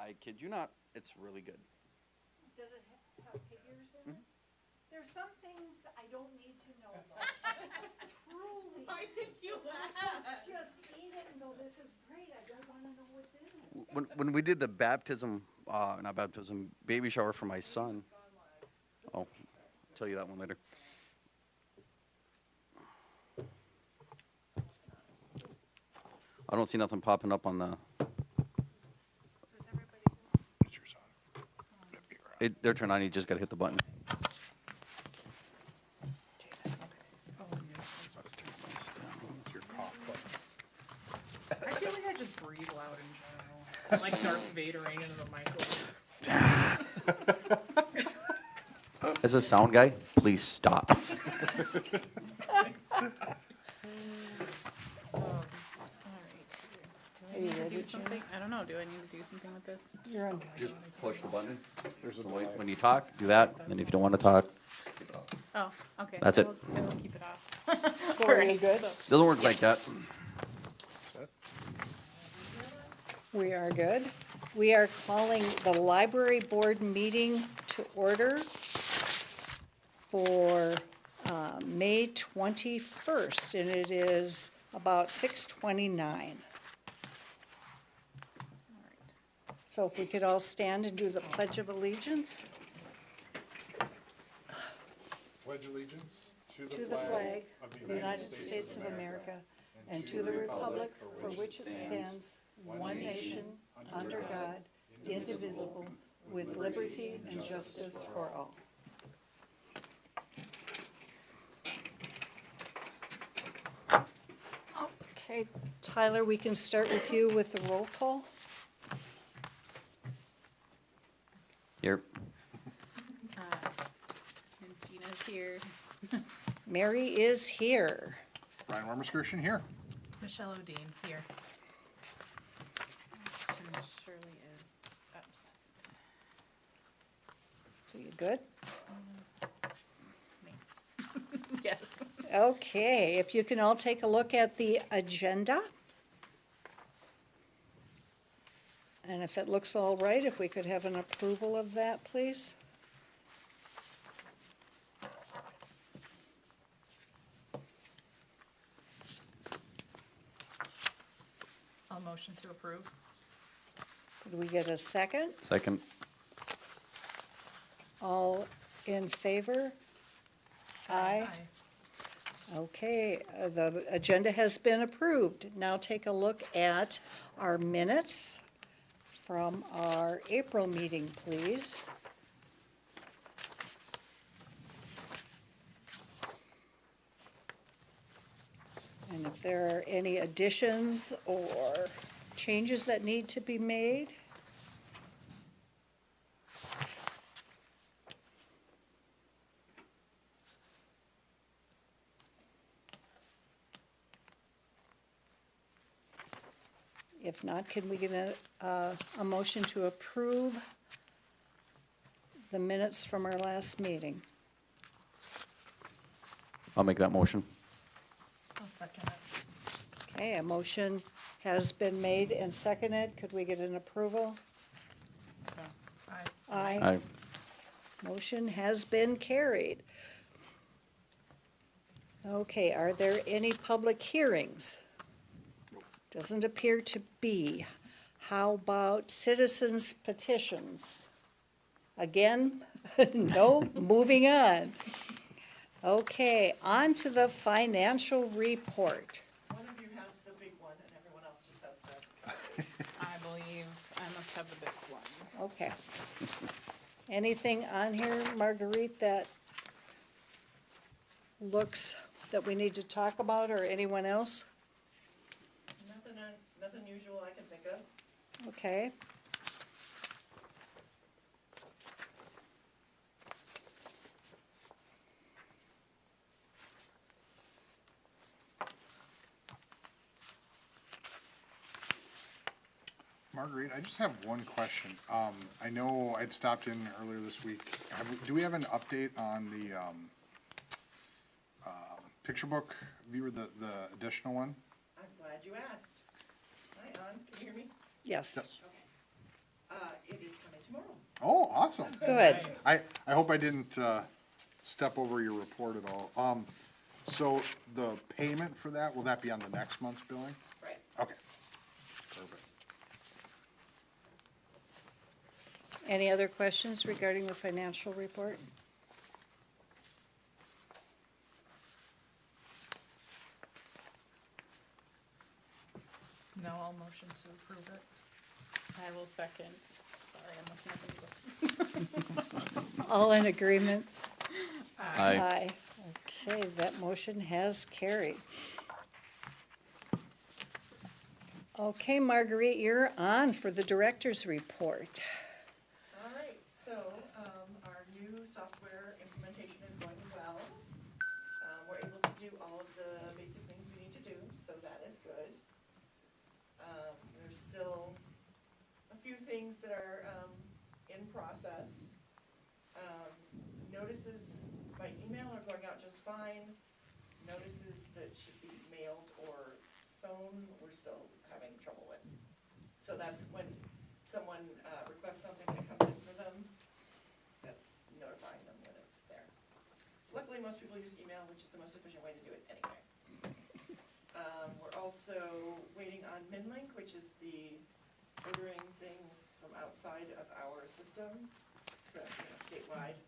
I kid you not, it's really good. Does it have figures in it? There's some things I don't need to know though. Truly. Why did you laugh? Just eat it and go, this is great, I don't wanna know what's in it. When we did the baptism, not baptism, baby shower for my son. Oh, I'll tell you that one later. I don't see nothing popping up on the. It's yours on. It'll be around. They're turned on. You just gotta hit the button. It's your cough button. I feel like I just breathe loud in general. Like Darth Vadering into the microwave. As a sound guy, please stop. Do I need to do something? I don't know. Do I need to do something with this? You're on. Just push the button. There's a When you talk, do that. And if you don't want to talk, Oh, okay. That's I it. will keep it off. So are you good? it doesn't work like that. set. We are good. We are calling the library board meeting to order for May 21st, and it is about 6:29. So if we could all stand and do the Pledge of Allegiance. Pledge allegiance To the flag of the United States of America and to the republic for which it stands, one nation, under God, indivisible, with liberty and justice for all. Okay, Tyler, we can start with you with the roll call. Here. And Gina's here. Mary is here. Brian Wormerskirchen here. Michelle O'Dean here. And Shirley is absent. So you good? Me. Yes. Okay, if you can all take a look at the agenda. And if it looks all right, if we could have an approval of that, please. I'll motion to approve. Could we get a second? Second. All in favor? Aye. Okay, the agenda has been approved. Now take a look at our minutes from our April meeting, please. And if there are any additions or changes that need to be made. If not, can we get a motion to approve the minutes from our last meeting? I'll make that motion. I'll second it. Okay, a motion has been made and seconded. Could we get an approval? So, aye. Aye. Aye. Motion has been carried. Okay, are there any public hearings? Doesn't appear to be. How about citizens petitions? Again, no, moving on. Okay, on to the financial report. One of you has the big one and everyone else just has the. I believe I must have the big one. Okay. Anything on here, Marguerite, that looks, that we need to talk about, or anyone else? Nothing usual I can think of. Okay. Marguerite, I just have one question. I know I'd stopped in earlier this week. Do we have an update on the picture book viewer, the additional one? I'm glad you asked. Hi, Ann, can you hear me? Yes. Yes. Okay. Awesome. Good. Nice. I hope I didn't, step over your report at all. So the payment for that, will that be on the next month's billing? Right. Okay. Perfect. Any other questions regarding the financial report? No, I'll motion to approve it. I will second. Sorry, I'm looking at the books. All in agreement? Aye. Okay, that motion has carried. Okay, Marguerite, you're on for the director's report. All right, so, our new software implementation is going well. We're able to do all of the basic things we need to do, so that is good. There's still a few things that are, in process. Notices by email are going out just fine. Notices that should be mailed or phone, we're still having trouble with. So that's when someone, requests something that comes in for them, that's notifying them when it's there. Luckily, most people use email, which is the most efficient way to do it anyway. We're also waiting on MinLink, which is the ordering things from outside of our system, statewide.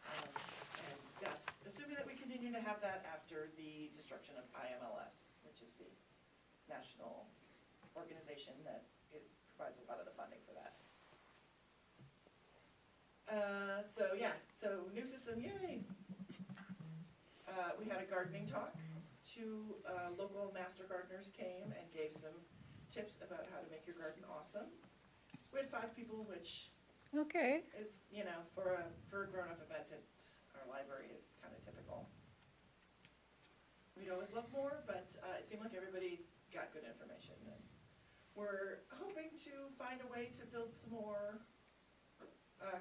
And that's assuming that we continue to have that after the destruction of IMLS, which is the national organization that provides a lot of the funding for that. So new system, yay! We had a gardening talk. Two local master gardeners came and gave some tips about how to make your garden awesome. We had 5 people, which Okay, is, for a grown-up event at our library is kind of typical. We'd always love more, but it seemed like everybody got good information. And we're hoping to find a way to build some more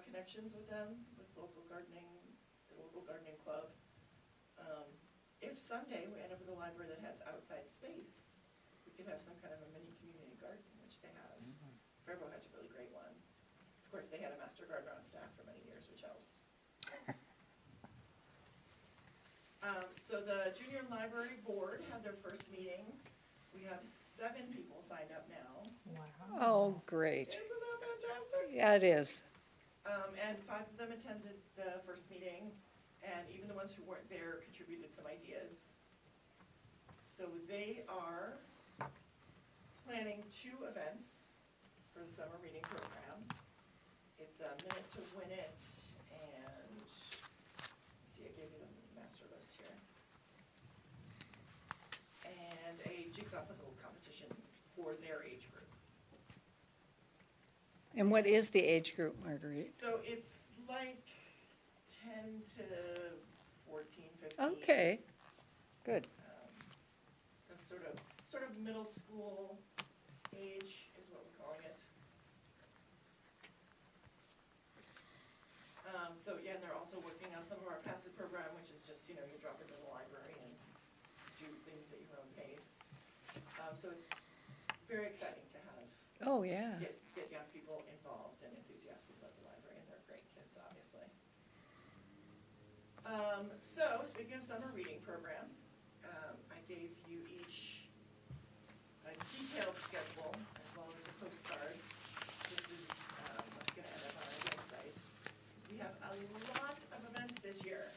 connections with them, with the local gardening club. If someday we end up with a library that has outside space, we could have some kind of a mini community garden, which they have. Faribault has a really great one. Of course, they had a master gardener on staff for many years, which helps. So the junior library board had their first meeting. We have 7 people signed up now. Wow. oh, great. Isn't that fantastic? Yeah, it is. And 5 of them attended the first meeting, and even the ones who weren't there contributed some ideas. So they are planning 2 events for the summer reading program. It's a Minute to Win It, and, let's see, I gave you the master list here. And a jigsaw puzzle competition for their age group. And what is the age group, Marguerite? So it's like 10 to 14, 15. Okay, good. Sort of middle school age is what we're calling it. So yeah, and they're also working on some of our passive program, which is just, you drop into the library and do things at your own pace. So it's very exciting to have, Oh, yeah. get young people involved and enthusiastic about the library, and they're great kids, obviously. So speaking of summer reading program, I gave you each a detailed schedule as well as a postcard. This is, gonna end up on our website. We have a lot of events this year,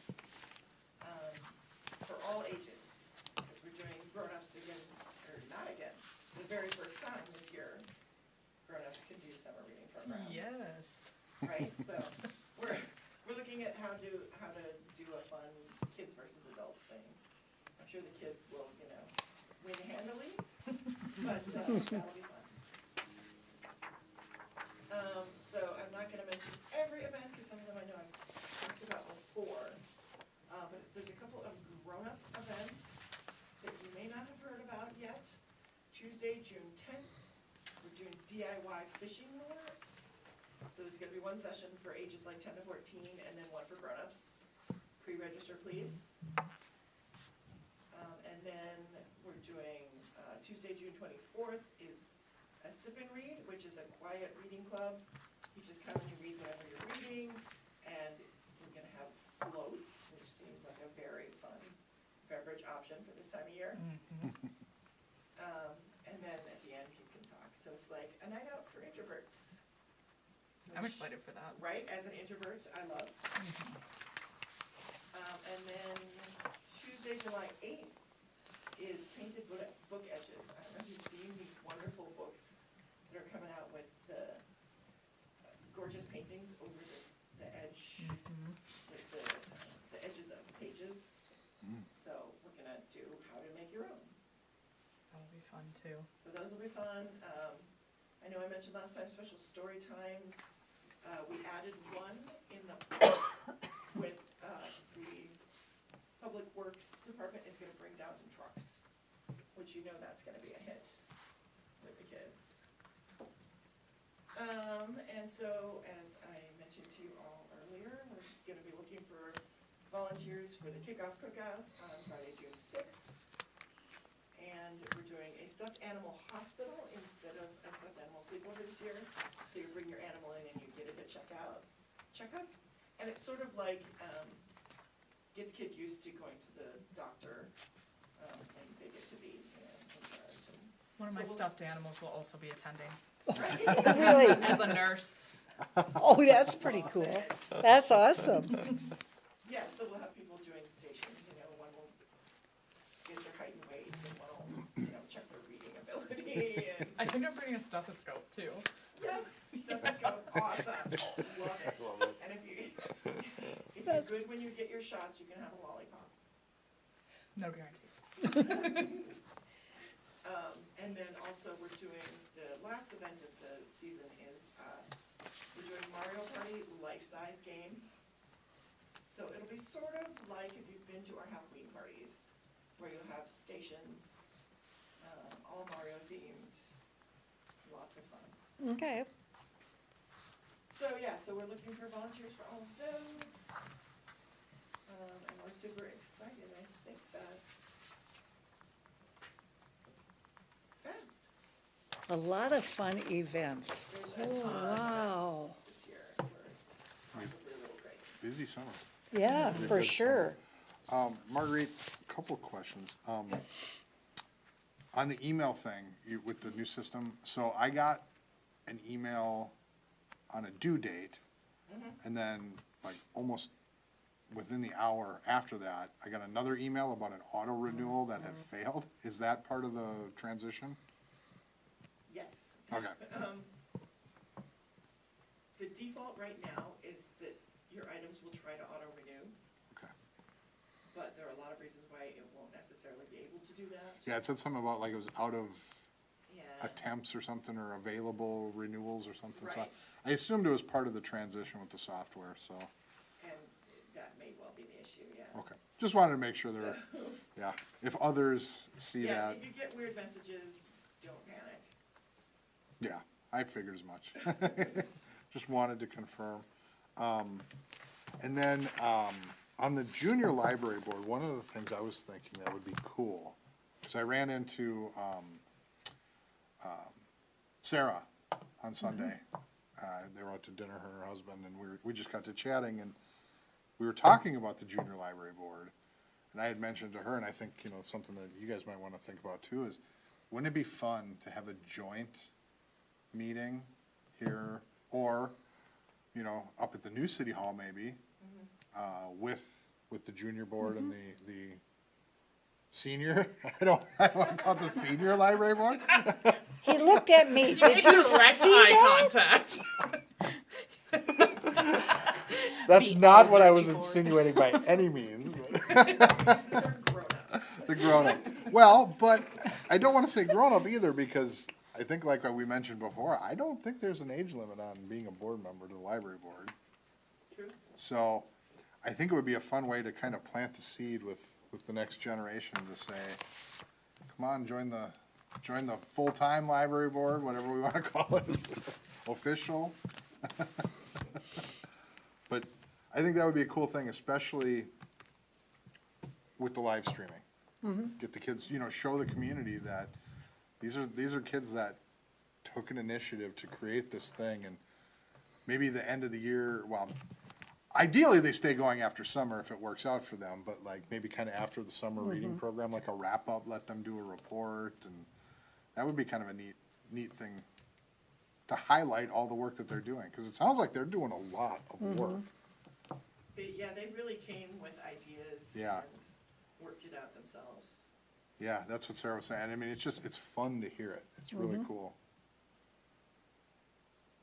for all ages, because we're doing grown-ups again, or not again, the very first time this year, grown-ups can do summer reading program. Yes. Right, so we're looking at how to do a fun kids versus adults thing. I'm sure the kids will, win handily, but, that'll be fun. So I'm not gonna mention every event, because some of them I know I've talked about before. But there's a couple of grown-up events that you may not have heard about yet. Tuesday, June 10th, we're doing DIY fishing lures. So there's gonna be one session for ages like 10 to 14, and then one for grown-ups. Pre-register, please. And then we're doing, Tuesday, June 24th is a sip and read, which is a quiet reading club. You just come and you read whatever you're reading. seems like a very fun beverage option for this time of year. And then at the end, you can talk, so it's like a night out for introverts. I'm which- excited for that. Right, as an introvert, I love. And then Tuesday, July 8th is Painted Book Edges. I don't know if you've seen these wonderful books that are coming out with the gorgeous paintings over the edge, with the edges of the pages. So we're gonna do how to make your own. That'll be fun too. So those will be fun. I know I mentioned last time, special story times. We added one in the, with, the Public Works Department is gonna bring down some trucks, which you know that's gonna be a hit with the kids. And so, as I mentioned to you all earlier, we're gonna be looking for volunteers for the kickoff cookout on Friday, June 6th. And we're doing a stuffed animal hospital instead of a stuffed animal sleepover this year. So you bring your animal in and you get it to checkup. And it's sort of like, gets kids used to going to the doctor, and they get to be, in charge. One of my So we'll- stuffed animals will also be attending Really? as a nurse. Oh, that's pretty cool. That's awesome. Yeah, so we'll have people doing stations, one will get their height and weight, and one will, check their reading ability, and I think I'm bringing a stethoscope too. yes, stethoscope, awesome, love it. And if you're good when you get your shots, you can have a lollipop. No guarantees. And then also we're doing, the last event of the season is, we're doing Mario Party life-size game. So it'll be sort of like if you've been to our Halloween parties, where you'll have stations, all Mario themed, lots of fun. Okay. So, yeah, so we're looking for volunteers for all of those. And we're super excited, I think that's fast. A lot of fun events. There's a Oh, ton of wow. events this year, we're possibly a little great. Busy summer. Yeah, Very for good sure. Marguerite, couple of questions. Yes. On the email thing, with the new system, so I got an email on a due date, and then, like, almost within the hour after that, I got another email about an auto renewal that had failed. Is that part of the transition? Yes. Okay. The default right now is that your items will try to auto-renew, Okay. but there are a lot of reasons why it won't necessarily be able to do that. Yeah, it said something about, like, it was out of Yeah. attempts or something, or available renewals or something, so Right. I assumed it was part of the transition with the software, so, And that may well be the issue, yeah. okay. Just wanted to make sure there were, yeah, if others see Yes, that, if you get weird messages, don't panic. yeah, I figured as much. Just wanted to confirm. And then, on the junior library board, one of the things I was thinking that would be cool, because I ran into, Sarah on Sunday. They were out to dinner, her and her husband, and we just got to chatting, and we were talking about the junior library board. And I had mentioned to her, and I think, something that you guys might wanna think about too, is wouldn't it be fun to have a joint meeting here, or, up at the new city hall maybe, with the junior board and the senior, I don't wanna call it the senior library board? He looked at me. Did you Direct see eye that? contact. That's The not what I was elderly board. insinuating by any means, but Use the term grown-ups. the grown-up. Well, but I don't wanna say grown-up either, because I think like we mentioned before, I don't think there's an age limit on being a board member to the library board. True. So, I think it would be a fun way to kind of plant the seed with the next generation to say, come on, join the full-time library board, whatever we wanna call it, official. But I think that would be a cool thing, especially with the live streaming. Get the kids, show the community that these are kids that took an initiative to create this thing, and maybe the end of the year, well, ideally, they stay going after summer if it works out for them, but like maybe kind of after the summer reading program, like a wrap-up, let them do a report, and that would be kind of a neat thing to highlight all the work that they're doing, because it sounds like they're doing a lot of work. Yeah, they really came with ideas Yeah. and worked it out themselves. Yeah, that's what Sarah was saying. I mean, it's fun to hear it. It's really cool.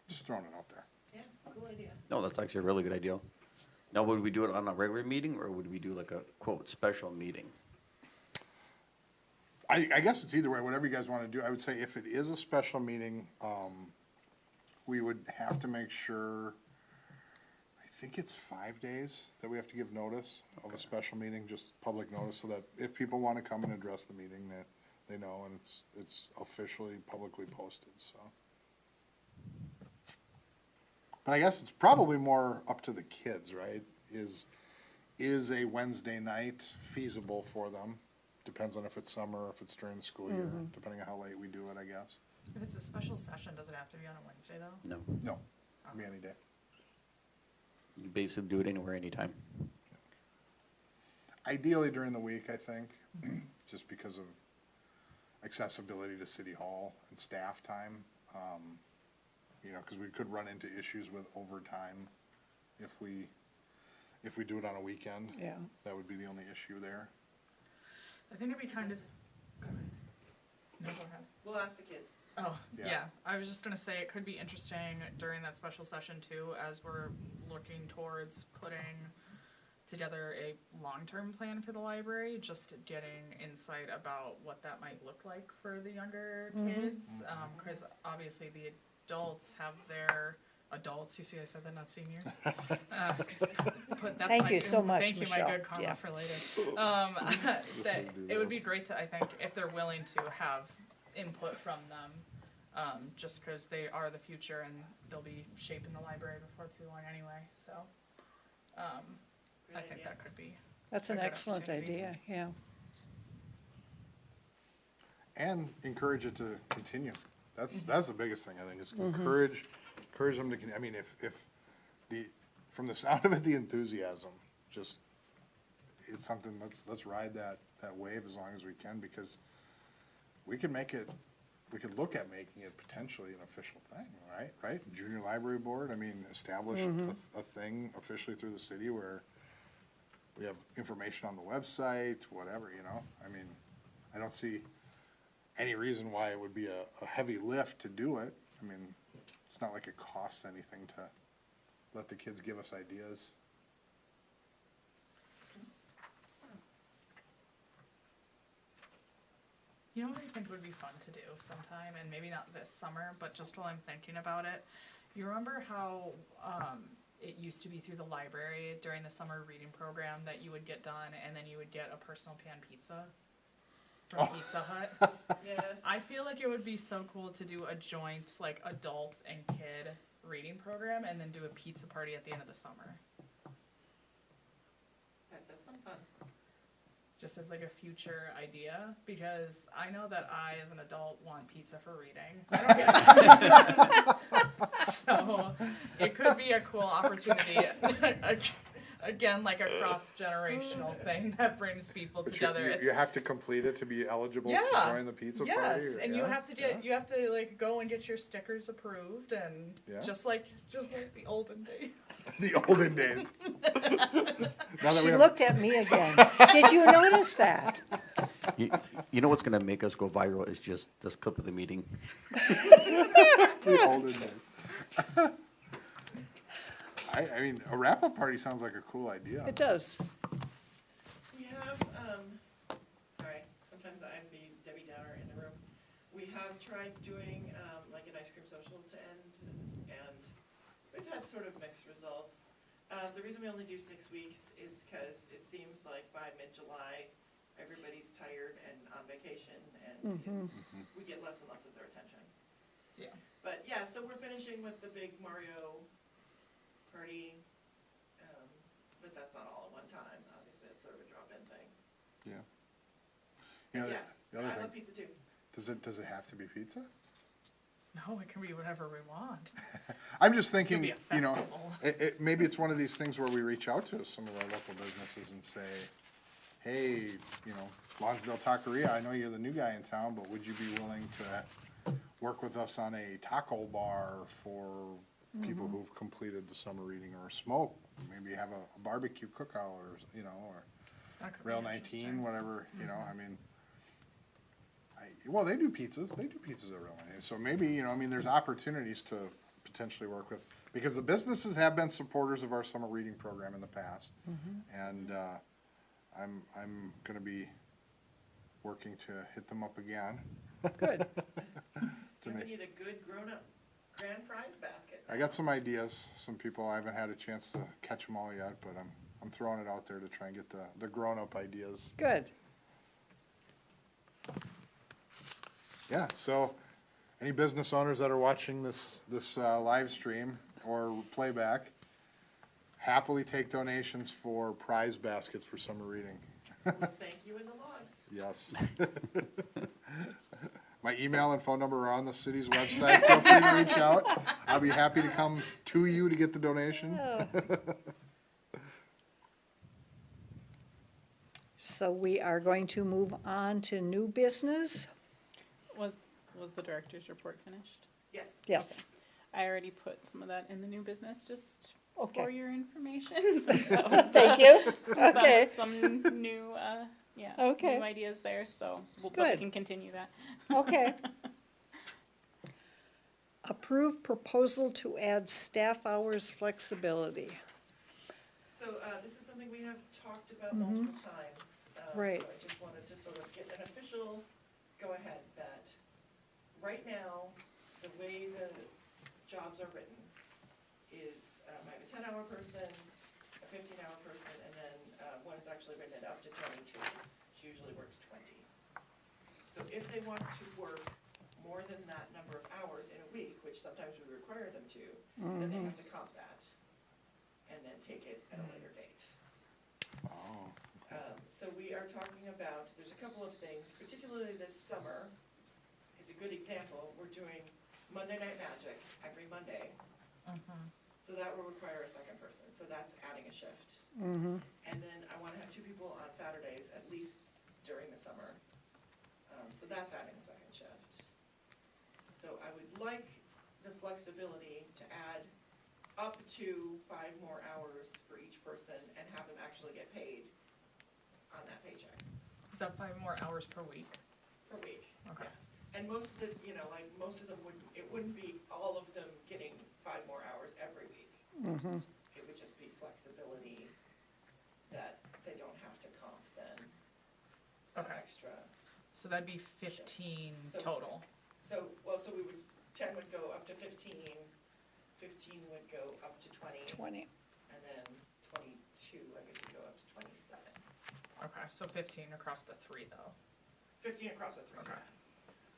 Just throwing it out there. Yeah, cool idea. No, that's actually a really good idea. Now, would we do it on a regular meeting, or would we do like a quote special meeting? I guess it's either way, whatever you guys want to do. I would say if it is a special meeting, we would have to make sure, I think it's 5 days that we have to give notice of a special meeting, just public notice, so that if people want to come and address the meeting, that they know, and it's officially publicly posted, so. But I guess it's probably more up to the kids, right? Is a Wednesday night feasible for them? Depends on if it's summer or if it's during the school year, depending on how late we do it, I guess. If it's a special session, does it have to be on a Wednesday though? No, No, be any day. you basically do it anywhere, anytime. Ideally during the week, I think, just because of accessibility to City Hall and staff time. You know, because we could run into issues with overtime if we do it on a weekend. Yeah. That would be the only issue there. I think it'd be kind of. No, go ahead. We'll ask the kids. Oh, Yeah. yeah. I was just gonna say it could be interesting during that special session too, as we're looking towards putting together a long-term plan for the library, just getting insight about what that might look like for the younger kids. Cause obviously the adults have their adults, you see I said that, not seniors. But that's Thank my- you so much, Thank you, Michelle. my good karma Yeah. for later. That it would be great to, I think, if they're willing to have input from them, just because they are the future and they'll be shaping the library before too long anyway, so. I Great think idea. that could be. That's a an good excellent opportunity. idea, yeah. And encourage it to continue. That's the biggest thing, I think, is encourage them to, I mean, if from the sound of it, the enthusiasm, just, it's something, let's ride that wave as long as we can, because we could look at making it potentially an official thing, right? Junior Library Board, I mean, establish a thing officially through the city where we have information on the website, whatever, you know? I mean, I don't see any reason why it would be a heavy lift to do it. I mean, it's not like it costs anything to let the kids give us ideas. You know what I think would be fun to do sometime, and maybe not this summer, but just while I'm thinking about it, you remember how, it used to be through the library during the summer reading program that you would get done and then you would get a personal pan pizza from Pizza Hut? Yes. I feel like it would be so cool to do a joint, like, adult and kid reading program and then do a pizza party at the end of the summer. That does sound fun. Just as like a future idea, because I know that I, as an adult, want pizza for reading. I don't get so it could be a cool opportunity. Again, like a cross-generational thing that brings people But together. you have to complete it to be eligible to Yeah. join the pizza party? Yes, or- and you yeah? have to get you have to like go and get your stickers approved, and Yeah. just like the olden days. The olden days. Now that She we have, looked at me again. Did you notice that? You know what's gonna make us go viral is just this clip of the meeting. the olden days. I mean, a wrap-up party sounds like a cool idea. It does. We have, sorry, sometimes I'm the Debbie Downer in the room. We have tried doing, like an ice cream social to end, and we've had sort of mixed results. The reason we only do 6 weeks is because it seems like by mid-July, everybody's tired and on vacation, and we get less and less of their attention. Yeah. But yeah, so we're finishing with the big Mario party, but that's not all at one time, obviously, it's sort of a drop-in thing. Yeah. You know, Yeah, the other I love thing, pizza too. does it have to be pizza? No, it can be whatever we want. I'm just It could thinking, be a you know, festival. Maybe it's one of these things where we reach out to some of our local businesses and say, hey, you know, Lonsdale Taqueria, I know you're the new guy in town, but would you be willing to work with us on a taco bar for people who've completed the summer reading, or a smoke, maybe have a barbecue cookout, or, you know, or That could be Rail interesting. 19, whatever, you know, I mean, well, they do pizzas at Rail 19, so maybe, you know, I mean, there's opportunities to potentially work with, because the businesses have been supporters of our summer reading program in the past, and, I'm gonna be working to hit them up again. Good. We make- need a good grown-up grand prize basket. I got some ideas, some people, I haven't had a chance to catch them all yet, but I'm throwing it out there to try and get the grown-up ideas. Good. Yeah, so, any business owners that are watching this live stream or playback, happily take donations for prize baskets for summer reading. Thank you in the logs. Yes. My email and phone number are on the city's website. Feel free to reach out. I'll be happy to come to you to get the donation. So we are going to move on to new business. Was the director's report finished? Yes. Yes. I already put some of that in the new business, just Okay. for your information. Since that was, Thank you. since that was Okay. some new, Okay. new ideas there, so but Good. we can continue that. Okay. Approve proposal to add staff hours flexibility. So, this is something we have talked about multiple times. Right. So I just wanted to sort of get an official go-ahead that right now, the way the jobs are written is, I have a 10-hour person, a 15-hour person, and then, one is actually written at up to 22. She usually works 20. So if they want to work more than that number of hours in a week, which sometimes we require them to, then they have to comp that and then take it at a later date. Oh, So we are talking about, there's a couple of things, particularly this summer is a good example. We're doing Monday Night Magic every Monday. So that will require a second person, so that's adding a shift. And then I wanna have 2 people on Saturdays, at least during the summer. So that's adding a second shift. So I would like the flexibility to add up to 5 more hours for each person and have them actually get paid on that paycheck Is that 5 more hours per week? per week. Okay. Yeah. And most of the, you know, like, most of them wouldn't, it wouldn't be all of them getting 5 more hours every week. It would just be flexibility that they don't have to comp then that Okay. extra. So that'd be 15 So- total. So, well, so we would, 10 would go up to 15, 15 would go up to 20, 20. and then 22, I guess would go up to 27. Okay, so 15 across the 3 though. 15 across the 3. Okay.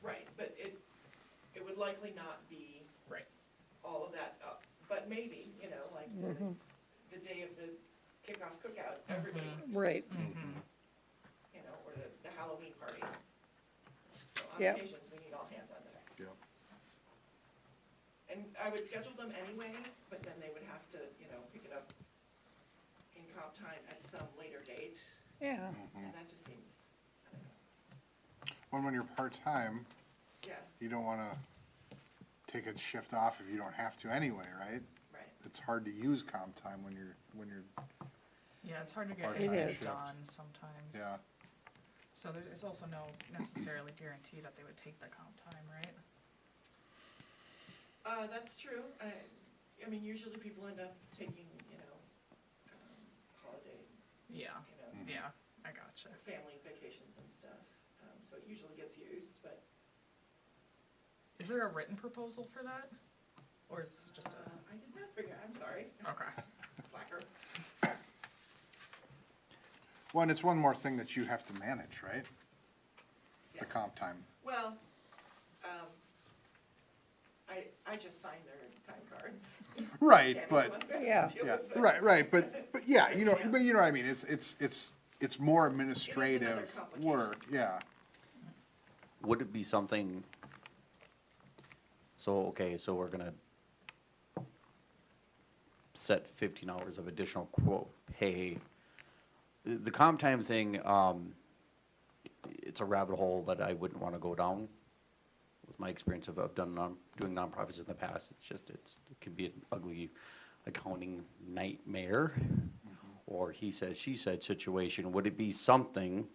Right, but it would likely not be Right. all of that up, but maybe, you know, like the day of the kickoff cookout, everybody, Right. you know, or the Halloween party. So on Yep. occasions, we need all hands on deck. yeah. And I would schedule them anyway, but then they would have to, you know, pick it up in comp time at some later date, Yeah. and that just seems, I don't know, When you're part-time, yeah, you don't wanna take a shift off if you don't have to anyway, right? right. It's hard to use comp time when you're, Yeah, it's hard to get Part-time It everything is. done sometimes. yeah. So there's also no necessarily guarantee that they would take the comp time, right? That's true. I mean, usually people end up taking, you know, holidays, Yeah, you know, yeah, I gotcha. family vacations and stuff. So it usually gets used, but, Is there a written proposal for that? Or is this just I did not figure, I'm sorry, a, okay, slacker. Well, and it's one more thing that you have to manage, right? Yeah. The comp time. Well, I just signed their time cards. Right, Can't but, anyone else Yeah. deal yeah, with it. right, but yeah, you know, Yeah. but you know what I mean, it's more administrative complication. work, yeah. Would it be something, so, okay, so we're gonna set 15 hours of additional quote pay. The comp time thing, it's a rabbit hole that I wouldn't want to go down. With my experience of doing nonprofits in the past, it can be an ugly accounting nightmare, or he said, she said situation. Would it be something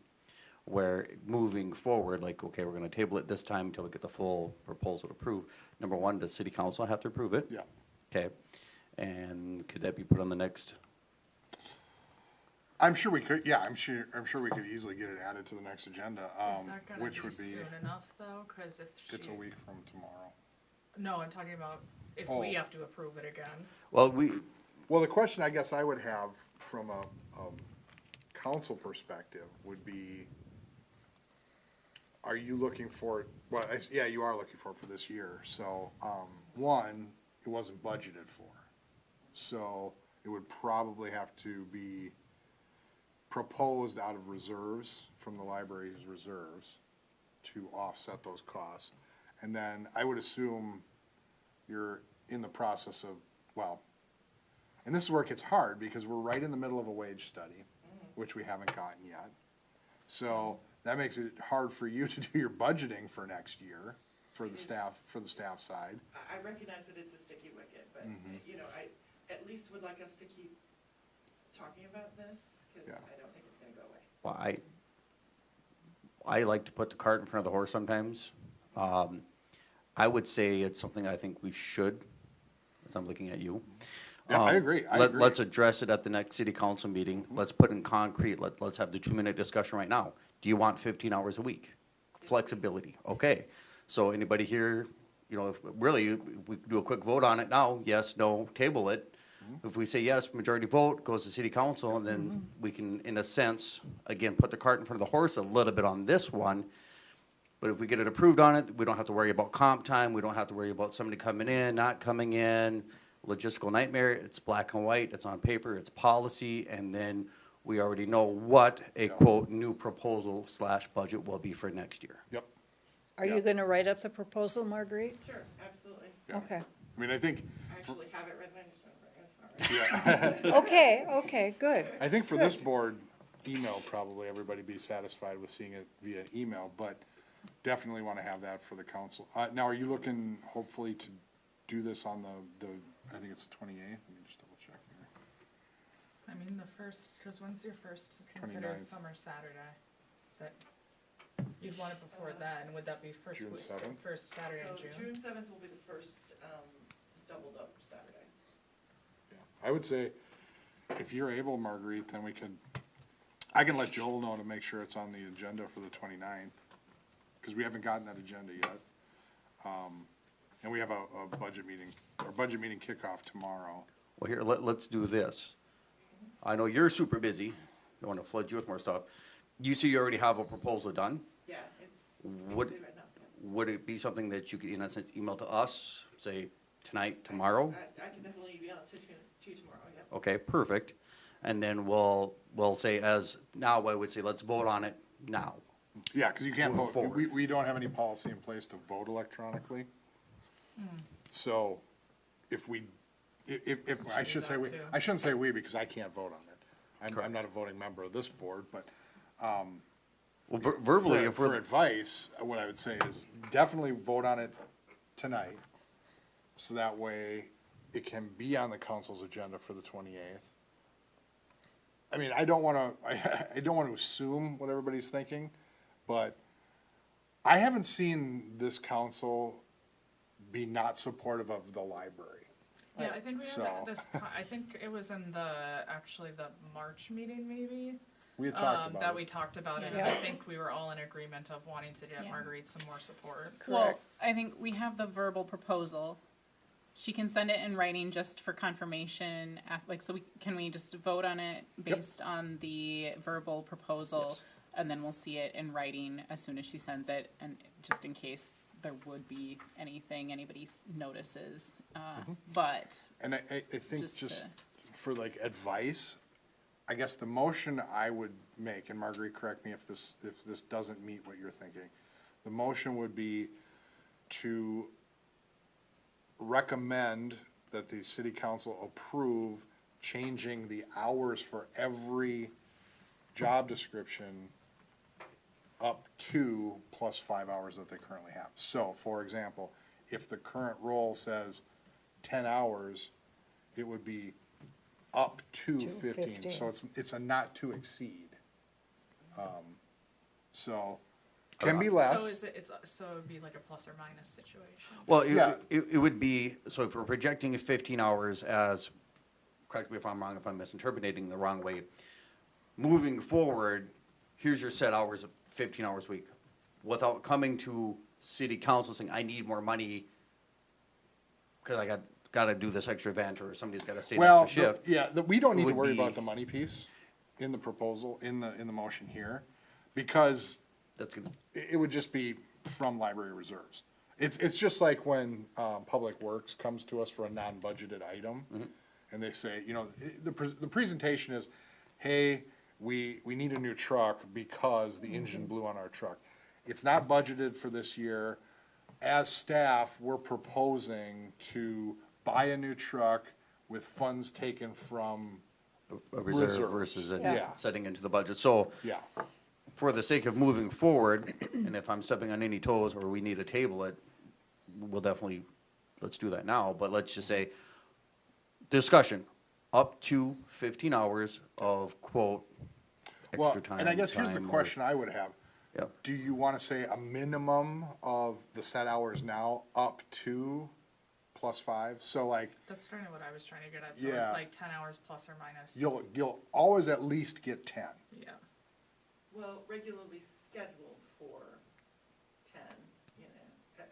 where moving forward, like, okay, we're gonna table it this time until we get the full proposal approved? Number one, does city council have to approve it? Yeah. Okay, and could that be put on the next? I'm sure we could, yeah, I'm sure we could easily get it added to the next agenda, Is that gonna which be would be, soon enough though? Cause if it's a she, week from tomorrow. no, I'm talking about if Oh. we have to approve it again. Well, Well, the question I guess I would have from a council perspective would be, are you looking for it, well, yeah, you are looking for it for this year, so, one, it wasn't budgeted for. So, it would probably have to be proposed out of reserves, from the library's reserves, to offset those costs. And then I would assume you're in the process of, well, and this is where it gets hard, because we're right in the middle of a wage study, which we haven't gotten yet. So that makes it hard for you to do your budgeting for next year, for the staff side. I recognize that it's a sticky wicket, but, you know, I at least would like us to keep talking about this, because Yeah. I don't think it's gonna go away. well, I like to put the cart in front of the horse sometimes. I would say it's something I think we should, as I'm looking at you. Yeah, I agree, I agree. Let's address it at the next city council meeting. Let's put in concrete, let's have the 2-minute discussion right now. Do you want 15 hours a week? Flexibility, okay. So anybody here, you know, if really, we do a quick vote on it now, yes, no, table it. If we say yes, majority vote, goes to city council, and then we can, in a sense, again, put the cart in front of the horse a little bit on this one. But if we get it approved on it, we don't have to worry about comp time, we don't have to worry about somebody coming in, not coming in, logistical nightmare. It's black and white, it's on paper, it's policy, and then we already know what a quote, new proposal / budget will be for next year. Yep. Are you gonna write up the proposal, Marguerite? Sure, absolutely. Yeah. Okay, I mean, I think, I actually have it written, I just don't bring it, it's not right. okay, good. I think for this board, email probably, everybody be satisfied with seeing it via email, but definitely wanna have that for the council. Now, are you looking hopefully to do this on the, I think it's the 28th, let me just double check here. I mean, the first, cause when's your first considered 29th. summer Saturday? Is that, you'd want it before then, would that be first, June 7th? first Saturday in So June? June seventh will be the first, doubled up Saturday. Yeah, I would say, if you're able, Marguerite, then we could, I can let Joel know to make sure it's on the agenda for the 29th, because we haven't gotten that agenda yet. And we have a budget meeting, our budget meeting kickoff tomorrow. Well, here, let's do this. I know you're super busy, I wanna flood you with more stuff. You say you already have a proposal done? Yeah, it's Would- basically right now. Yeah. Would it be something that you could, in a sense, email to us, say tonight, tomorrow? I can definitely email it to you tomorrow, yeah. Okay, perfect. And then we'll say now I would say, let's vote on it now. Yeah, because you can't Moving vote, forward. we don't have any policy in place to vote electronically. So, if I do should say that we, too. I shouldn't say we, because I can't vote on it. I'm not a voting member of this board, but, Well, verbally, if for we're, advice, what I would say is definitely vote on it tonight. So that way it can be on the council's agenda for the 28th. I mean, I don't wanna assume what everybody's thinking, but I haven't seen this council be not supportive of the library. Yeah, I think we So- had this, I think it was in actually the March meeting maybe, We had talked that about we it. talked about it, and Yeah. I think we were all in agreement of wanting to get Yeah. Marguerite some more support. Well, Correct. I think we have the verbal proposal. She can send it in writing just for confirmation, so can we just vote on it based on the verbal proposal? Yes. And then we'll see it in writing as soon as she sends it, and just in case there would be anything anybody notices, but And I think just just to- for like advice, I guess the motion I would make, and Marguerite, correct me if this doesn't meet what you're thinking. The motion would be to recommend that the city council approve changing the hours for every job description up to plus 5 hours that they currently have. So, for example, if the current role says 10 hours, it would be up to 15. So it's a not to exceed. So, can be So less. is it, so it'd be like a plus or minus situation? Well, Yeah. it would be, so if we're projecting 15 hours as, correct me if I'm wrong, if I'm misinterpreting the wrong way. Moving forward, here's your set hours of 15 hours a week. Without coming to city council saying, I need more money because I gotta do this extra event or somebody's gotta stay an Well, extra shift. we don't need to would worry be- about the money piece in the proposal, in the motion here, because That's gonna, it would just be from library reserves. It's just like when, Public Works comes to us for a non-budgeted item, and they say, you know, the presentation is, hey, we need a new truck because the engine blew on our truck. It's not budgeted for this year. As staff, we're proposing to buy a new truck with funds taken from, a reserve Reserves. versus it Yeah. setting into the budget. So yeah. for the sake of moving forward, and if I'm stepping on any toes or we need to table it, we'll definitely, let's do that now, but let's just say, discussion, up to 15 hours of quote, Well, extra time. and I guess here's the time or- question I would have. Yeah. Do you wanna say a minimum of the set hours now up to plus 5? So like, That's kind of what I was trying to get at, so Yeah. it's like 10 hours plus or minus. you'll always at least get 10. Yeah, Well, regularly scheduled for 10, you know,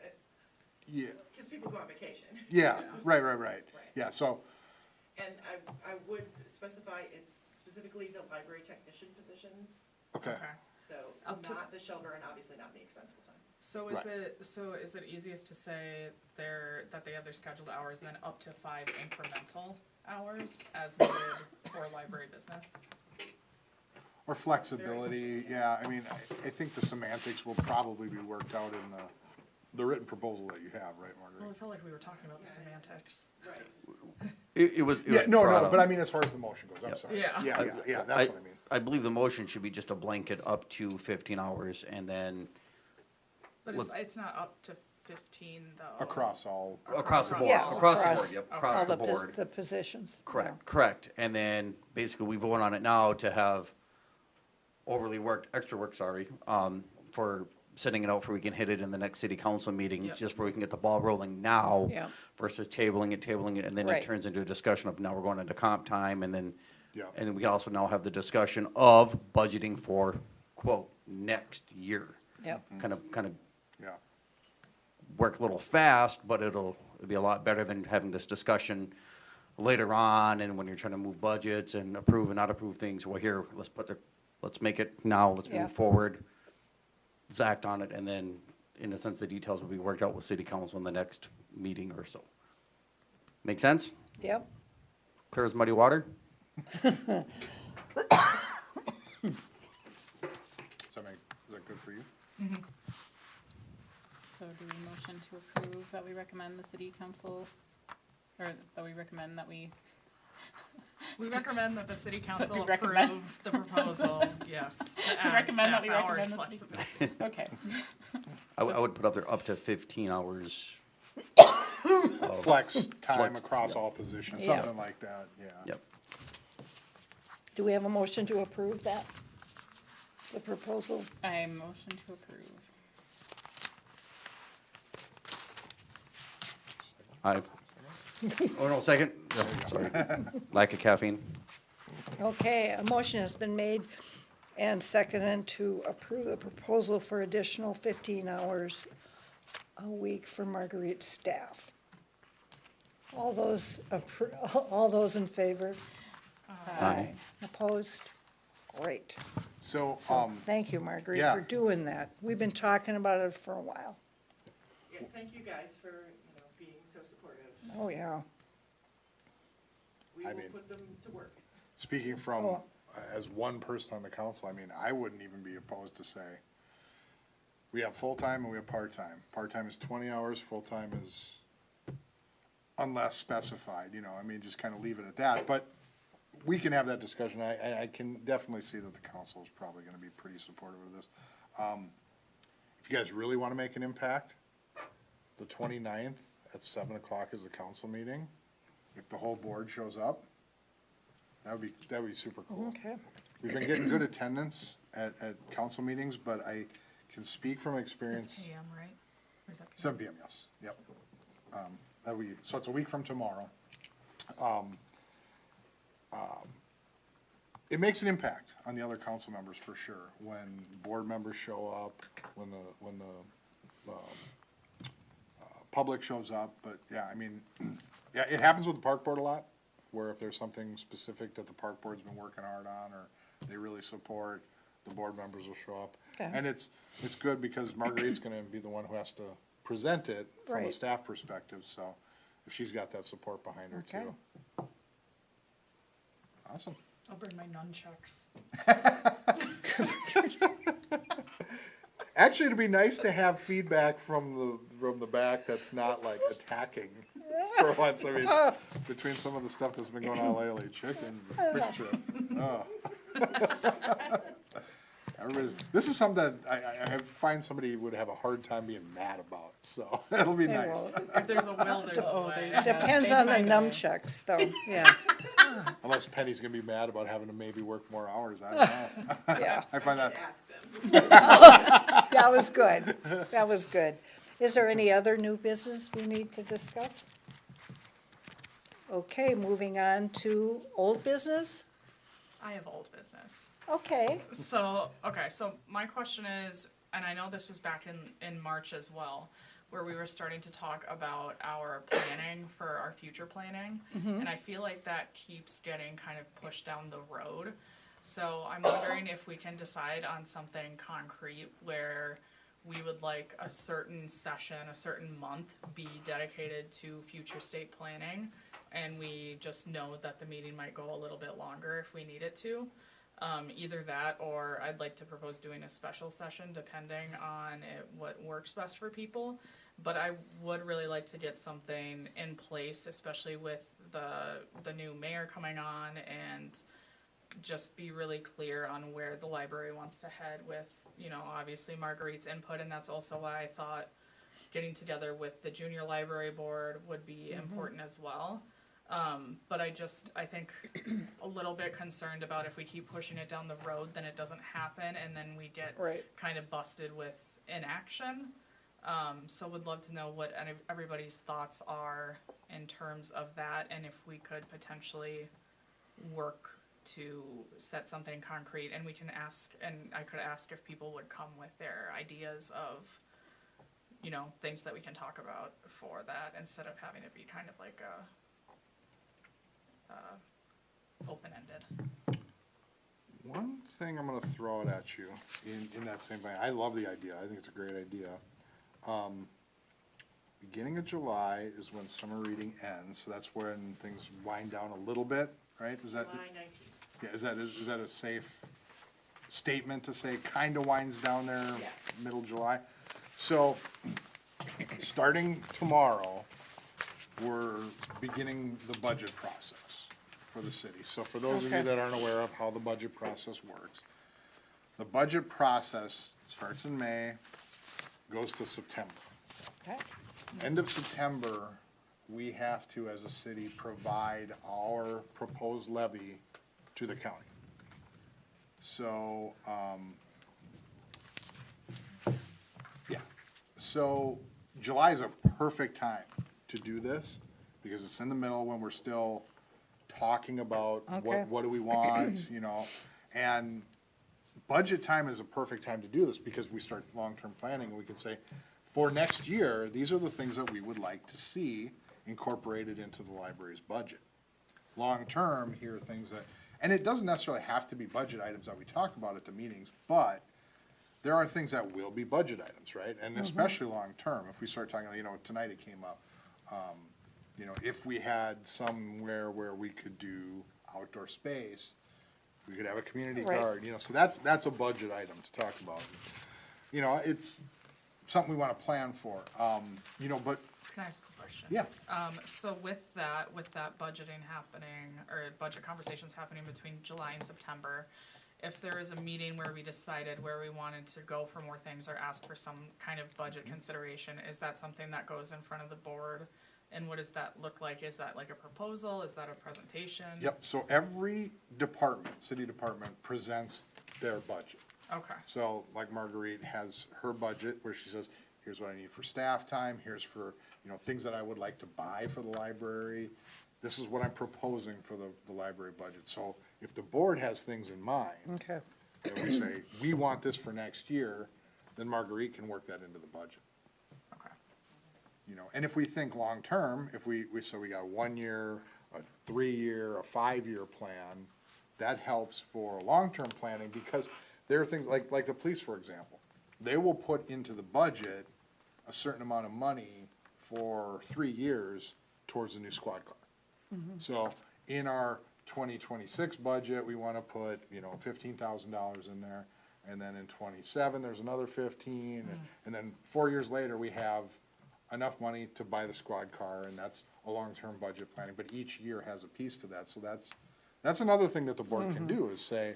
Yeah, because people go on vacation. yeah, Yeah. right. Right. Yeah, so, And I would specify it's specifically the library technician positions, okay. okay. so Up to- not the shelter and obviously not the extended full-time. So Right. is it easiest to say that they have their scheduled hours and then up to 5 incremental hours as needed for library business? Or flexibility, yeah, I mean, I think the semantics will probably be worked out in the written proposal that you have, right, Well, I Marguerite? felt like we were talking about the semantics. Right. It was. Yeah, no, brought no, up. but I mean, as far as the motion goes, I'm Yep. sorry. Yeah. Yeah, that's what I mean. I believe the motion should be just a blanket up to 15 hours and then But Look- it's not up to 15 though. Across all, across the board, Yeah, across the board, across- yep, all across All the the board. the positions. Correct, correct. And then basically we vote on it now to have overly worked, extra work, sorry, for sending it out for we can hit it in the next city council meeting, Yep. just where we can get the ball rolling now. Yeah. Versus tabling it, and then Right. it turns into a discussion of now we're going into comp time and then. Yeah. And then we can also now have the discussion of budgeting for, quote, next year. Yep. Kind of yeah. work a little fast, but it'll be a lot better than having this discussion later on and when you're trying to move budgets and approve and not approve things. Well, here, let's make it now, let's Yeah. move forward. Let's act on it, and then, in a sense, the details will be worked out with city council in the next meeting or so. Make sense? Yep. Clear as muddy water? Is that good for you? So do we motion to approve that we recommend the city council, or that we recommend that we, We recommend that the city council We recommend. approve the proposal, yes, to add recommend that staff we hours recommend the city- flexibility. okay. I would put up there up to 15 hours. Flex time Flex, across yeah. all positions, Yeah. something like that, yeah. Yep. Do we have a motion to approve that? The proposal? I motion to approve. Oh, no, second? No, sorry. Lack of caffeine. Okay, a motion has been made and seconded to approve the proposal for additional 15 hours a week for Marguerite's staff. All those, all those in favor? Aye. Opposed? Great. So, So, thank you, Marguerite, yeah. for doing that. We've been talking about it for a while. Yeah, thank you guys for, being so supportive. Oh, yeah. We I will mean- put them to work. speaking from, Oh. as one person on the council, I mean, I wouldn't even be opposed to say, we have full-time and we have part-time. Part-time is 20 hours, full-time is unless specified, you know, I mean, just kind of leave it at that, but we can have that discussion. I can definitely see that the council is probably gonna be pretty supportive of this. If you guys really wanna make an impact, the 29th at 7:00 is the council meeting. If the whole board shows up, that would be super cool. Okay. We've been getting good attendance at council meetings, but I can speak from experience. 6 PM, right? Or is that PM? 7 PM, yes, yep. So it's a week from tomorrow. It makes an impact on the other council members for sure, when board members show up, when the public shows up, but yeah, I mean, yeah, it happens with the park board a lot, where if there's something specific that the park board's been working hard on, or they really support, the board members will show up. Okay. And it's good because Marguerite's gonna be the one who has to present it from a Right. staff perspective, so if she's got that support behind her Okay. too. Awesome. I'll bring my nunchucks. Actually, it'd be nice to have feedback from the back that's not like attacking for once. I mean, between some of the stuff that's been going on lately, chickens, and Quick Trip. Oh. This is something that I find somebody would have a hard time being mad about, so that'll be They nice. won't. If there's a will, there's a Oh, there way. you go. Depends They on the find a way. nunchucks, though, yeah, Unless Penny's gonna be mad about having to maybe work more hours, I don't know. yeah. I find that, Ask them. That was good. That was good. Is there any other new business we need to discuss? Okay, moving on to old business. I have old business. Okay, So, okay, so my question is, and I know this was back in March as well, where we were starting to talk about our planning for our future planning. And I feel like that keeps getting kind of pushed down the road. So I'm wondering if we can decide on something concrete where we would like a certain session, a certain month be dedicated to future state planning. And we just know that the meeting might go a little bit longer if we need it to. Either that, or I'd like to propose doing a special session depending on what works best for people. But I would really like to get something in place, especially with the new mayor coming on, and just be really clear on where the library wants to head with, you know, obviously Marguerite's input, and that's also why I thought getting together with the junior library board would be important as well. But I think a little bit concerned about if we keep pushing it down the road, then it doesn't happen, and then we get right. kind of busted with inaction. So would love to know what everybody's thoughts are in terms of that, and if we could potentially work to set something concrete, and we can ask, and I could ask if people would come with their ideas of, you know, things that we can talk about for that, instead of having it be kind of like a open-ended. one thing I'm gonna throw it at you in that same vein, I love the idea, I think it's a great idea. Beginning of July is when summer reading ends, so that's when things wind down a little bit, right? Is that, July 19th. yeah, is that a safe statement to say kinda winds down there, Yeah. middle July? So, starting tomorrow, we're beginning the budget process for the city. So for those of you Okay. that aren't aware of how the budget process works, the budget process starts in May, goes to September. Okay. End of September, we have to, as a city, provide our proposed levy to the county. So, yeah, so July is a perfect time to do this, because it's in the middle when we're still talking about Okay. what do we want, you know? And budget time is a perfect time to do this, because we start long-term planning, and we can say, for next year, these are the things that we would like to see incorporated into the library's budget. Long-term, here are things that, and it doesn't necessarily have to be budget items that we talk about at the meetings, but there are things that will be budget items, right? And especially long-term, if we start talking, you know, tonight it came up, you know, if we had somewhere where we could do outdoor space, we could have a community Right. garden, you know, so that's a budget item to talk about. You know, it's something we wanna plan for, you know, but Can I ask a question? Yeah. So with that budgeting happening, or budget conversations happening between July and September, if there is a meeting where we decided where we wanted to go for more things or ask for some kind of budget consideration, is that something that goes in front of the board? And what does that look like? Is that like a proposal? Is that a presentation? Yep, so every department, city department presents their budget. Okay, So like Marguerite has her budget where she says, here's what I need for staff time, here's for, things that I would like to buy for the library. This is what I'm proposing for the library budget. So if the board has things in mind, Okay. and we say, we want this for next year, then Marguerite can work that into the budget. okay, And if we think long-term, if we got a 1 year, a 3 year, a 5 year plan, that helps for long-term planning, because there are things like the police, for example. They will put into the budget a certain amount of money for 3 years towards the new squad car. So in our 2026 budget, we wanna put, $15,000 in there, and then in 27, there's another 15, and then 4 years later, we have enough money to buy the squad car, and that's a long-term budget planning, but each year has a piece to that, so that's another thing that the board can do, is say,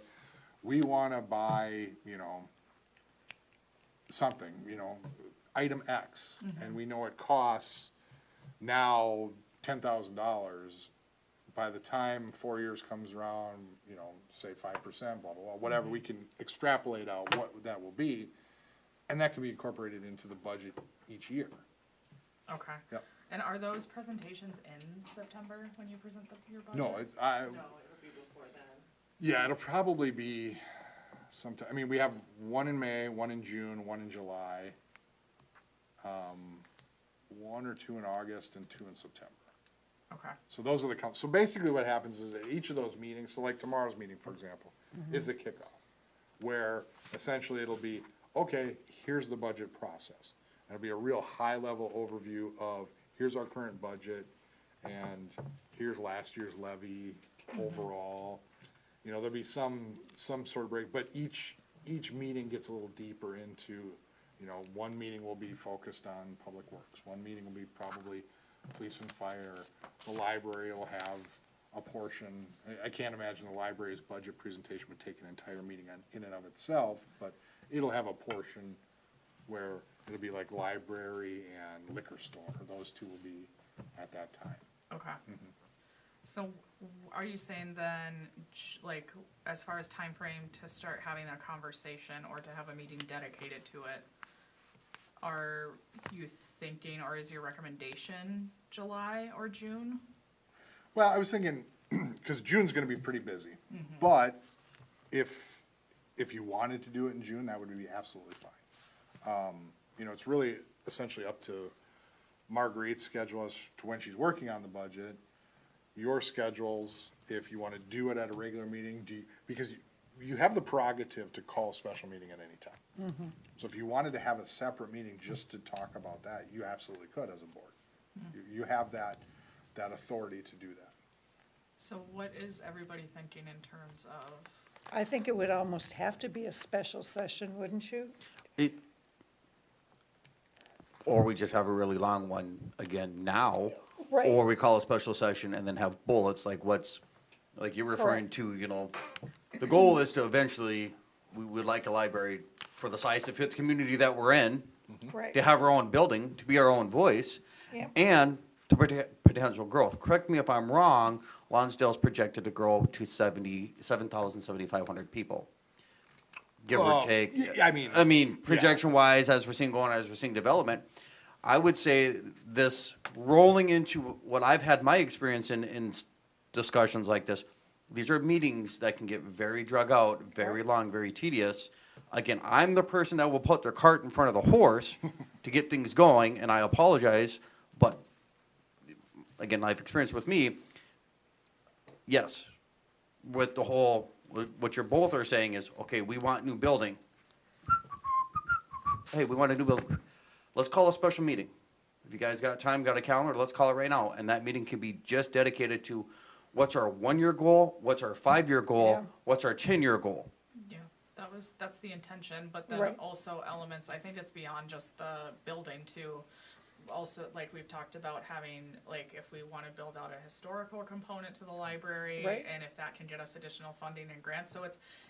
we wanna buy, something, item X, and we know it costs now $10,000. By the time 4 years comes around, say 5%, blah, blah, blah, whatever, we can extrapolate out what that will be, and that can be incorporated into the budget each year. okay. Yep. And are those presentations in September when you present your budget? No, No, it would be before then. yeah, it'll probably be sometime, we have one in May, one in June, one in July, 1 or 2 in August, and 2 in September. Okay, So those are the, so basically what happens is at each of those meetings, so like tomorrow's meeting, for example, is the kickoff, where essentially it'll be, okay, here's the budget process. It'll be a real high-level overview of, here's our current budget, and here's last year's levy overall. There'll be some sort of break, but each meeting gets a little deeper into, one meeting will be focused on public works, one meeting will be probably police and fire, the library will have a portion. I can't imagine the library's budget presentation would take an entire meeting in and of itself, but it'll have a portion where it'll be like library and liquor store, those two will be at that time. okay. So are you saying then, like, as far as time frame to start having that conversation or to have a meeting dedicated to it, are you thinking, or is your recommendation July or June? Well, I was thinking, because June's gonna be pretty busy, but if you wanted to do it in June, that would be absolutely fine. It's really essentially up to Marguerite's schedule as to when she's working on the budget, your schedules, if you wanna do it at a regular meeting, because you have the prerogative to call a special meeting at any time. So if you wanted to have a separate meeting just to talk about that, you absolutely could as a board. You have that authority to do that. So what is everybody thinking in terms of, I think it would almost have to be a special session, wouldn't you? Or we just have a really long one again now. Right. Or we call a special session and then have bullets, like you're referring to, the goal is to eventually, we would like a library for the size to fit the community that we're in, Right. to have our own building, to be our own voice, Yep. and to potential growth. Correct me if I'm wrong, Lonsdale's projected to grow to 7,500 people. Give or Well, take. I mean, Projection-wise, as we're seeing development, I would say this rolling into what I've had my experience in discussions like this, these are meetings that can get very drug out, very long, very tedious. Again, I'm the person that will put their cart in front of the horse to get things going, and I apologize, but again, life experience with me, yes, with the whole, what you're both are saying is, okay, we want new building. Hey, we want a new building. Let's call a special meeting. If you guys got time, got a calendar, let's call it right now. And that meeting can be just dedicated to what's our 1 year goal, what's our 5 year goal, Yeah. what's our 10-year goal. yeah, that's the intention, but then Right. also elements, I think it's beyond just the building too. also, like, we've talked about having, like, if we wanna build out a historical component to the library, Right. and if that can get us additional funding and grants, so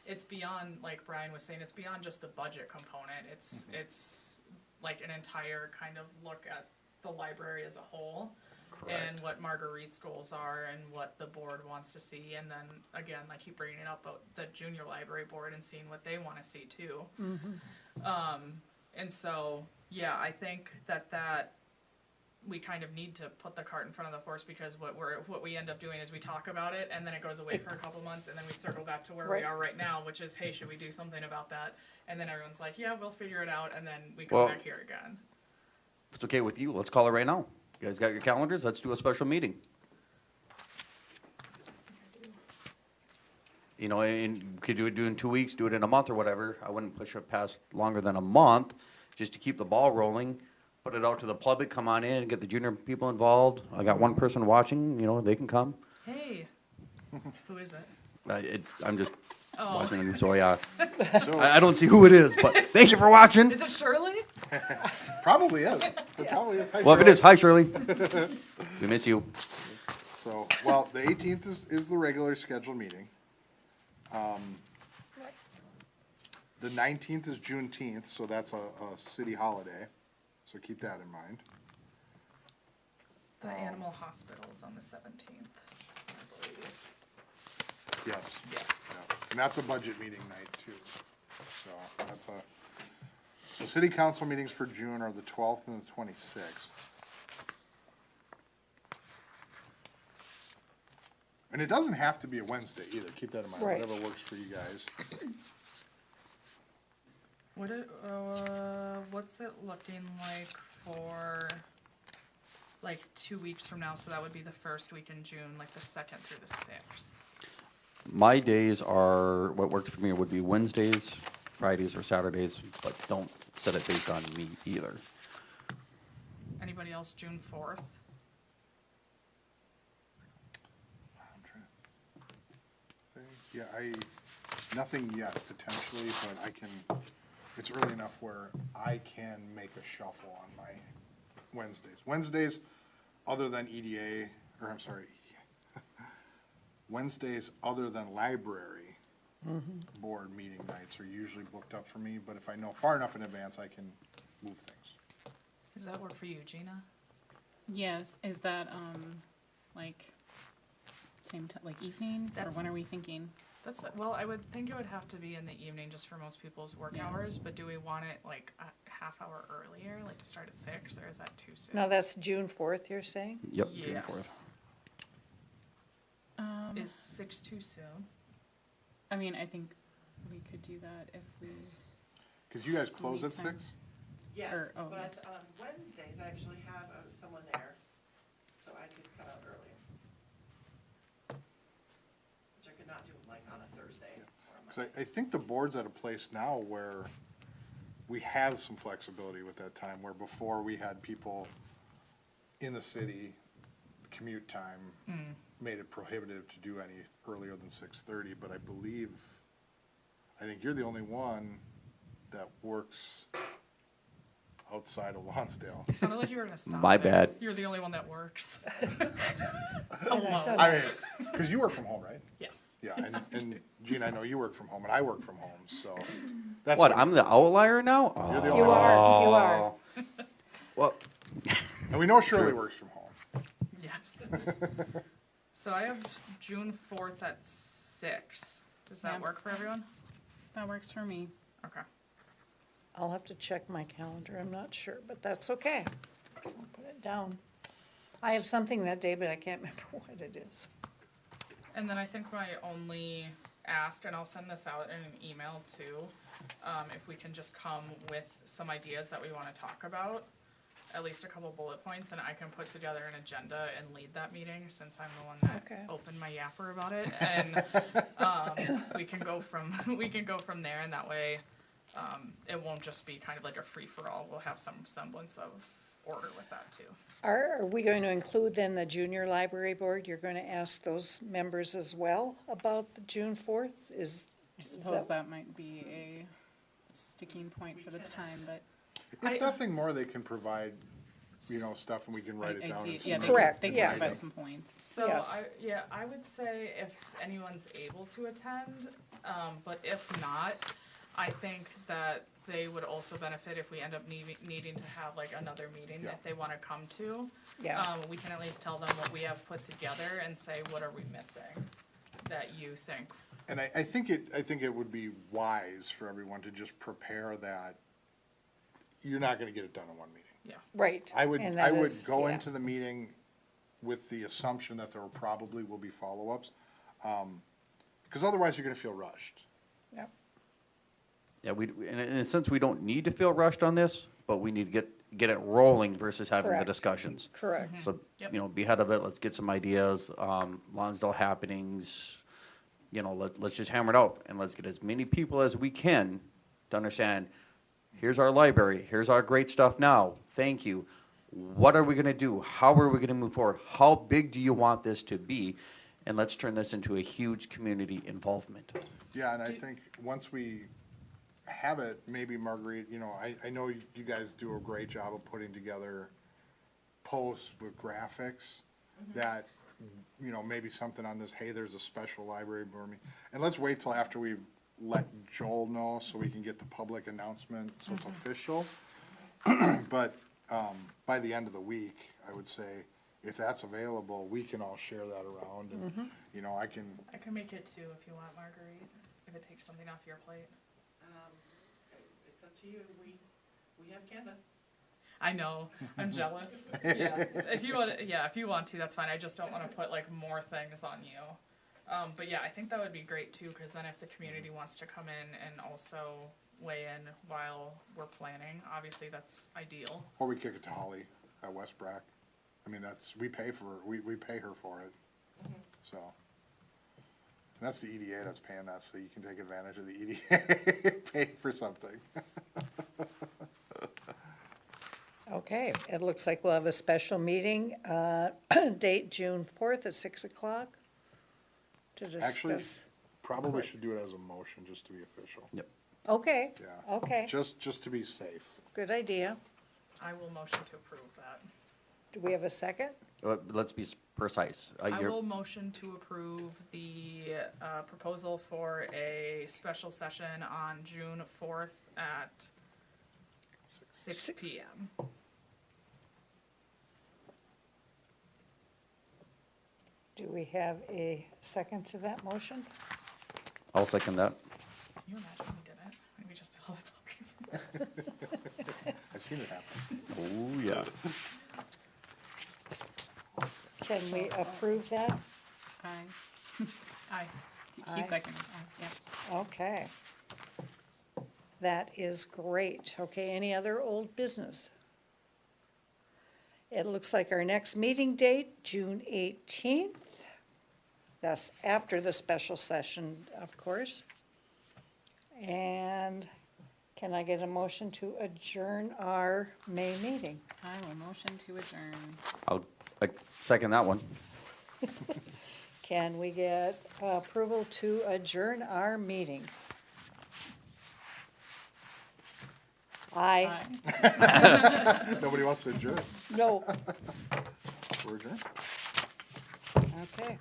it's beyond, like Brian was saying, it's beyond just the budget component, it's like an entire kind of look at the library as a whole. And what Marguerite's goals are and what the board wants to see, and then, again, I keep bringing it up about the junior library board and seeing what they wanna see too. And so, yeah, I think that we kind of need to put the cart in front of the horse, because what we end up doing is we talk about it, and then it goes away for a couple months, and then we circle back to where we Right. are right now, which is, hey, should we do something about that? And then everyone's like, yeah, we'll figure it out, and then we come Well- back here again. If it's okay with you, let's call it right now. You guys got your calendars? Let's do a special meeting. You know, and you could do it in 2 weeks, do it in a month or whatever. I wouldn't push it past longer than a month, just to keep the ball rolling. Put it out to the public, come on in, get the junior people involved. I got one person watching, you know, they can come. Hey, who is it? I'm just Oh, watching them, so yeah. So, I don't see who it is, but thank you for watching. is it Shirley? probably is. It probably is. Hi, Well, if it Cheryl. is, hi Shirley. We miss you. So, well, the 18th is the regular scheduled meeting. The 19th is Juneteenth, so that's a city holiday, so keep that in mind. The animal hospital's on the 17th, I believe. Yes. Yes. Yeah. And that's a budget meeting night too. So so city council meetings for June are the 12th and the 26th. And it doesn't have to be a Wednesday either, keep that in mind, Right. whatever works for you guys. What's it looking like for, like, 2 weeks from now? So that would be the first week in June, like the 2nd through the 6th. My days are, what works for me would be Wednesdays, Fridays, or Saturdays, but don't set it based on me either. Anybody else June 4th? I'm trying to think. Yeah, nothing yet potentially, but I can, it's early enough where I can make a shuffle on my Wednesdays. Wednesdays, other than EDA, or I'm sorry, Wednesdays, other than library board meeting nights are usually booked up for me, but if I know far enough in advance, I can move things. Does that work for you, Gina? Yes, is that, like, like evening, or That's- when are we thinking? Well, I would think it would have to be in the evening just for most people's work Yeah. hours, but do we want it like a half hour earlier, like to start at 6, or is that too soon? Now, that's June 4th, you're saying? Yep, June 4th. Yes. Is 6 too soon? I mean, I think we could do that if we, Cause you guys So close we at can- 6? Yes, Or- oh, but yes. on Wednesdays, I actually have someone there, so I could cut out earlier. Which I could not do like on a Thursday or a Cause Monday. I think the board's at a place now where we have some flexibility with that time, where before we had people in the city, commute time made it prohibitive to do any earlier than 6:30, but I think you're the only one that works outside of Lonsdale. It sounded like you were gonna stop. My there. bad. You're the only one that works. I mean, cause you work from home, right? Yes. Yeah, and Gene, I know you work from home, and I work from home, so. That's What, I'm the outlier now? You're the You only are, you are. Well, And we know Shirley works from home. Yes. So I have June 4th at 6. Does that Yeah. work for everyone? that works for me. Okay. I'll have to check my calendar, I'm not sure, but that's okay. I'll put it down. I have something that day, but I can't remember what it is. And then I think my only ask, and I'll send this out in an email too, if we can just come with some ideas that we wanna talk about, at least a couple bullet points, and I can put together an agenda and lead that meeting, since I'm the one that Okay. opened my yapper about it, and, we can go from there, and that way, it won't just be kind of like a free-for-all, we'll have some semblance of order with that too. Are we going to include then the junior library board? You're going to ask those members as well about the June 4th? I suppose that might be a sticking point for the time, but If nothing more, they can provide you know, stuff and we can write it down. and Yeah, submit they it. Correct, can yeah. provide some points. So Yes. I would say if anyone's able to attend, but if not, I think that they would also benefit if we end up needing to have like another meeting Yeah. if they wanna come to. Yeah. We can at least tell them what we have put together and say, what are we missing that you think? And I think it would be wise for everyone to just prepare that you're not gonna get it done in one meeting. Yeah. Right. I would and that go is- yeah. into the meeting with the assumption that there probably will be follow-ups. Because otherwise you're gonna feel rushed. Yep. Yeah, in a sense, we don't need to feel rushed on this, but we need to get it rolling versus having the Correct. discussions. Correct. So, Yep. you know, be ahead of it, let's get some ideas, Lonsdale happenings, you know, let's just hammer it out, and let's get as many people as we can to understand, here's our library, here's our great stuff now, thank you. What are we gonna do? How are we gonna move forward? How big do you want this to be? And let's turn this into a huge community involvement. Yeah, and I think once we have it, maybe Marguerite, you know, I know you guys do a great job of putting together posts with graphics that, you know, maybe something on this, hey, there's a special library board meeting. And let's wait till after we've let Joel know so we can get the public announcement, so it's official. But, by the end of the week, I would say, if that's available, we can all share that around and, you know, I can, I can make it too if you want, Marguerite, if it takes something off your plate. It's up to you, we have Canva. I know, I'm jealous. Yeah, if you want to, that's fine. I just don't wanna put like more things on you. But yeah, I think that would be great too, cause then if the community wants to come in and also weigh in while we're planning, obviously that's ideal. or we kick it to Holly at West Brack. I mean, we pay her for it, so. And that's the EDA that's paying that, so you can take advantage of the EDA, pay for something. Okay, it looks like we'll have a special meeting, date June 4th at 6 o'clock to Actually, discuss. probably should do it as a motion, just to be official. Yep. Okay, Yeah. okay, Just to be safe. good idea. I will motion to approve that. Do we have a second? Let's be precise. I will motion to approve the proposal for a special session on June 4th at 6 Six. PM. Do we have a second to that motion? I'll second that. Can you imagine we did it? And we just did all that talking. I've seen it happen. Oh, yeah. Can we approve that? Aye. Aye. He Aye. seconded, aye, yeah. Okay. That is great. Okay, any other old business? It looks like our next meeting date, June 18th. That's after the special session, of course. And can I get a motion to adjourn our May meeting? I will motion to adjourn. I'll second that one. Can we get approval to adjourn our meeting? Aye. Aye. Nobody wants to adjourn. No. We're adjourned. Okay.